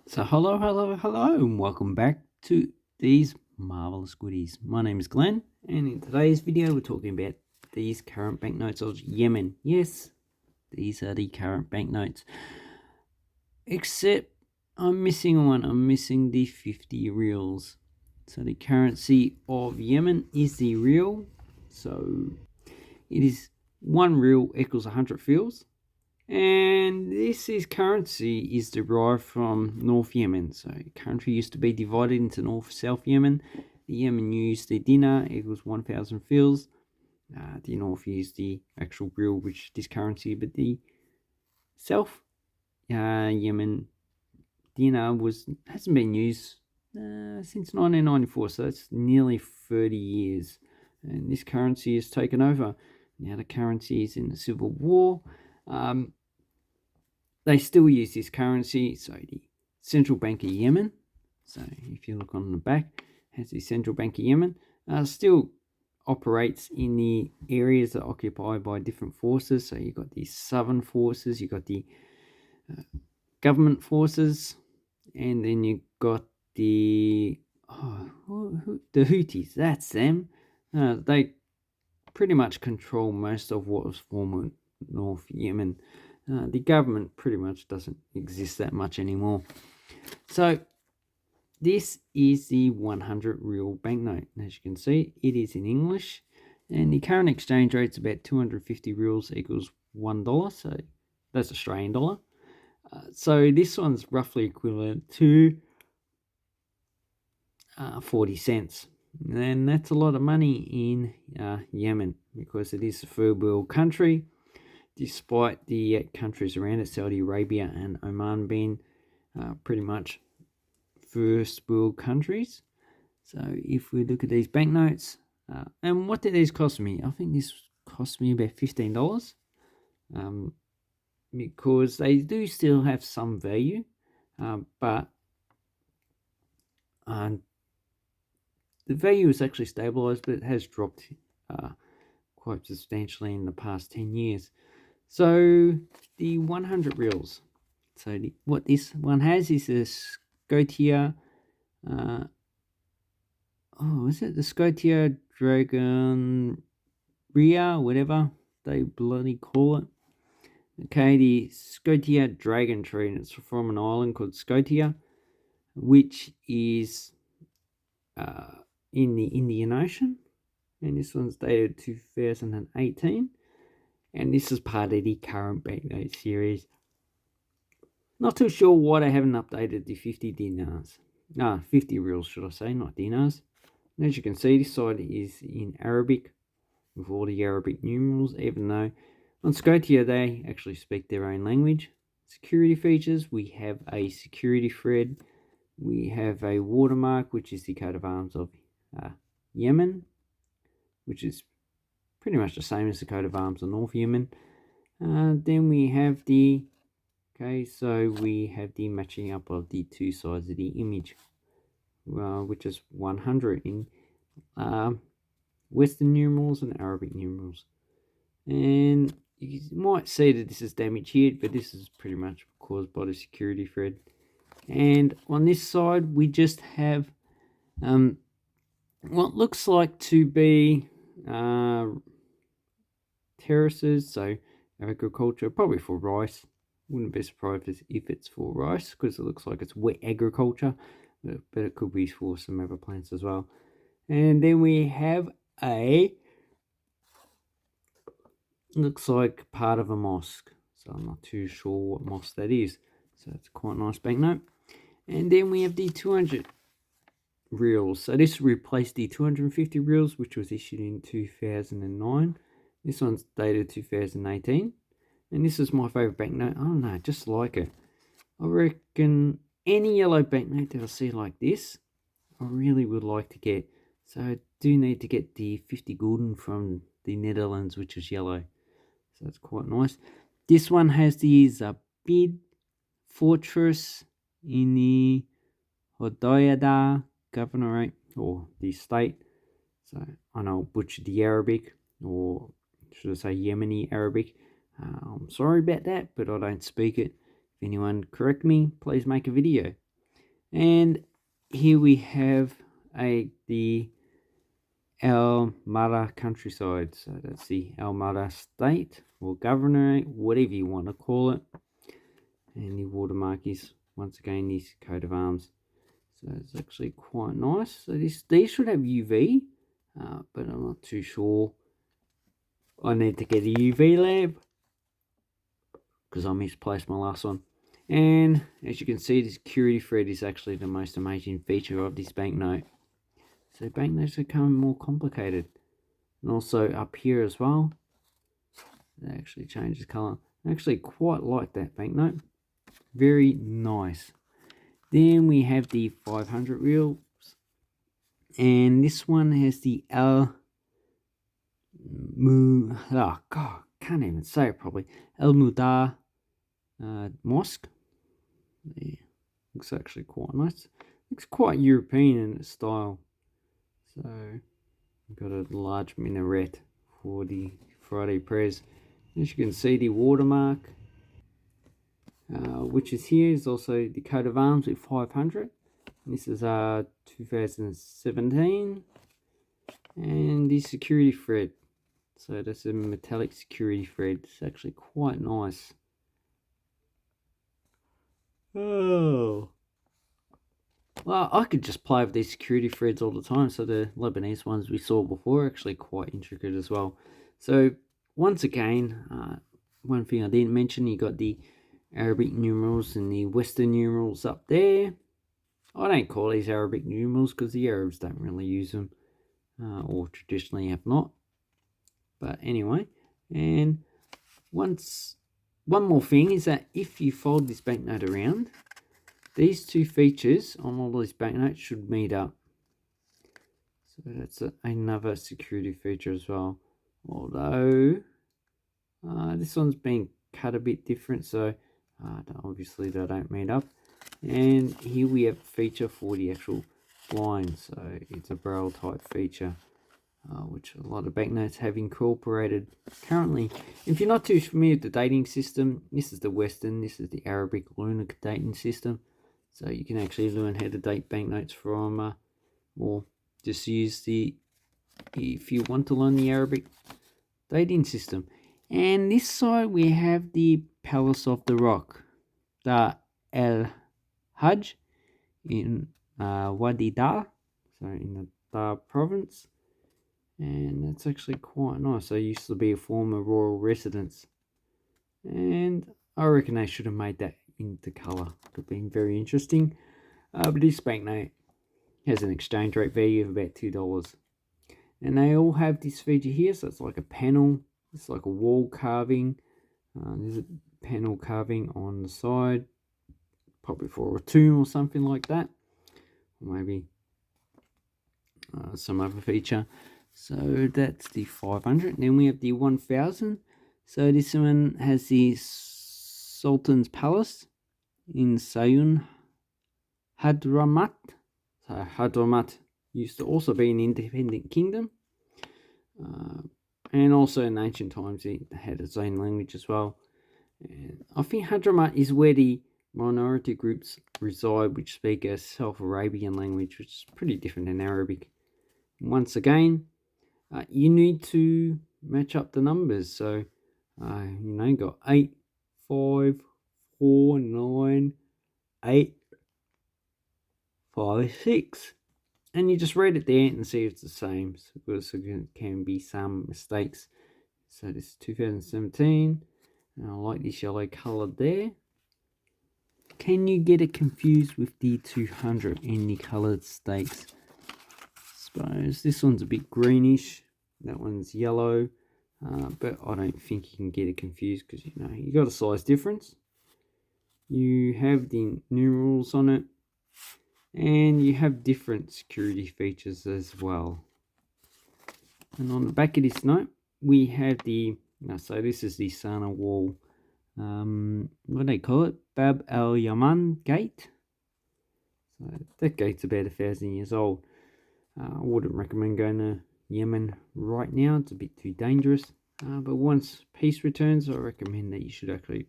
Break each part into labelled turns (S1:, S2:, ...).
S1: So hello, and welcome back to these marvelous goodies. My name is Glenn, and in today's video, we're talking about these current banknotes of Yemen. Yes, these are the current banknotes. Except I'm missing one. I'm missing the 50 reals. So the currency of Yemen is the real. So it is 1 real equals 100 fils. And this is currency is derived from North Yemen. So the country used to be divided into North South Yemen. The Yemen used the dinar equals 1,000 fils. The North used the actual real, which is currency, but the South Yemen dinar hasn't been used since 1994, so that's nearly 30 years. And this currency has taken over. Now the currency is in the civil war. They still use this currency. So the Central Bank of Yemen, so if you look on the back, has the Central Bank of Yemen, still operates in the areas that are occupied by different forces. So you've got the southern forces, you've got the government forces, and then you've got the Houthis. That's them. They pretty much control most of what was former North Yemen. The government pretty much doesn't exist that much anymore. So this is the 100 real banknote. As you can see, it is in English, and the current exchange rate is about 250 reals equals $1. So that's Australian dollar. So this one's roughly equivalent to 40 cents. And that's a lot of money in Yemen, because it is a third world country, despite the countries around it, Saudi Arabia and Oman, being pretty much first world countries. So if we look at these banknotes, and what did these cost me? I think this cost me about $15, because they do still have some value, but the value is actually stabilized, but it has dropped quite substantially in the past 10 years. So the 100 reals. So what this one has is a Scotia. Is it the Scotia Dragon Ria, whatever they bloody call it? Okay, the Scotia Dragon Tree, and it's from an island called Scotia, which is in the Indian Ocean. And this one's dated 2018. And this is part of the current banknote series. Not too sure why they haven't updated the 50 dinars. 50 reals, should I say, not dinars. And as you can see, this side is in Arabic, with all the Arabic numerals, even though on Scotia they actually speak their own language. Security features, we have a security thread. We have a watermark, which is the coat of arms of Yemen, which is pretty much the same as the coat of arms of North Yemen. Then we have the matching up of the two sides of the image, which is 100 in Western numerals and Arabic numerals. And you might see that this is damaged here, but this is pretty much caused by the security thread. And on this side, we just have what looks like to be terraces, so agriculture, probably for rice. Wouldn't be surprised if it's for rice, because it looks like it's wet agriculture, but it could be for some other plants as well. And then we have looks like part of a mosque, so I'm not too sure what mosque that is. So it's quite a nice banknote. And then we have the 200 reals. So this replaced the 250 reals, which was issued in 2009. This one's dated 2018. And this is my favourite banknote. I don't know, just like it. I reckon any yellow banknote that I see like this, I really would like to get. So I do need to get the 50 gulden from the Netherlands, which is yellow. So that's quite nice. This one has the Zabid Fortress in the Hodeida Governorate, or the state. So I know I butchered the Arabic, or should I say Yemeni Arabic. I'm sorry about that, but I don't speak it. If anyone correct me, please make a video. And here we have the Al Mara countryside. So that's the Al Mara state or governorate, whatever you want to call it. And the watermark is once again this coat of arms. So it's actually quite nice. So these should have UV, but I'm not too sure. I need to get a UV lamp because I misplaced my last one. And as you can see, the security thread is actually the most amazing feature of this banknote. So banknotes are becoming more complicated. And also up here as well, it actually changes colour. I actually quite like that banknote. Very nice. Then we have the 500 reels. And this one has the oh God, can't even say it properly. El Mudar Mosque. Yeah, looks actually quite nice. Looks quite European in its style. So we've got a large minaret for the Friday prayers. As you can see, the watermark, which is here, is also the coat of arms with 500. This is 2017, and the security thread. So that's a metallic security thread. It's actually quite nice. Oh. Well, I could just play with these security threads all the time. So the Lebanese ones we saw before are actually quite intricate as well. So once again, one thing I didn't mention, you got the Arabic numerals and the Western numerals up there. I don't call these Arabic numerals because the Arabs don't really use them, or traditionally have not. But anyway, and one more thing is that if you fold this banknote around, these two features on all these banknotes should meet up. So that's another security feature as well. Although this one's been cut a bit different, so obviously they don't meet up. And here we have a feature for the actual line, so it's a braille type feature, which a lot of banknotes have incorporated currently. If you're not too familiar with the dating system, this is the Western, this is the Arabic lunar dating system. So you can actually learn how to date banknotes from, or just use if you want to learn the Arabic dating system. And this side we have the Palace of the Rock, the El Hajj in Wadi Dar, so in the Dar province. And that's actually quite nice. So it used to be a former royal residence. And I reckon they should have made that into colour. Could have been very interesting. But this banknote has an exchange rate value of about $2. And they all have this feature here. So it's like a panel. It's like a wall carving. There's a panel carving on the side. Probably for a tomb or something like that. Or maybe some other feature. So that's the 500. Then we have the 1000. So this one has the Sultan's Palace in Sayun, Hadramat. So Hadramat used to also be an independent kingdom. And also in ancient times it had its own language as well. And I think Hadramat is where the minority groups reside which speak a South Arabian language, which is pretty different than Arabic. Once again, you need to match up the numbers. So, got 8, 5, 4, 9, 8, 5, 6. And you just read it there and see if it's the same. So there can be some mistakes. So this is 2017. And I like this yellow colour there. Can you get it confused with the 200 in the coloured stakes? Suppose this one's a bit greenish, that one's yellow, but I don't think you can get it confused because you got a size difference. You have the numerals on it, and you have different security features as well. And on the back of this note, we have so this is the Sana wall. What do they call it? Bab al Yaman gate. So that gate's about 1,000 years old. I wouldn't recommend going to Yemen right now. It's a bit too dangerous. But once peace returns, I recommend that you should actually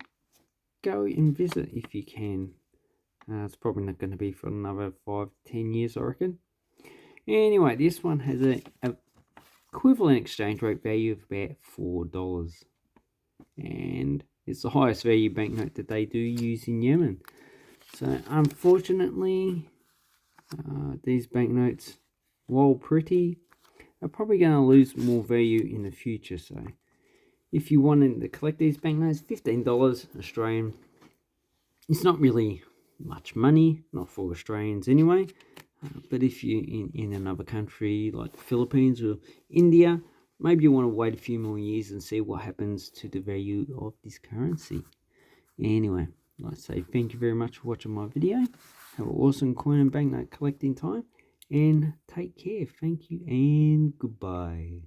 S1: go and visit if you can. It's probably not going to be for another 5-10 years, I reckon. Anyway, this one has a equivalent exchange rate value of about $4, and it's the highest value banknote that they do use in Yemen. So unfortunately, these banknotes, while pretty, are probably going to lose more value in the future. So if you wanted to collect these banknotes, $15 Australian, it's not really much money, not for Australians anyway. But if you're in another country like the Philippines or India, maybe you want to wait a few more years and see what happens to the value of this currency. Anyway, I'd like to say thank you very much for watching my video. Have an awesome coin and banknote collecting time, and take care. Thank you and goodbye.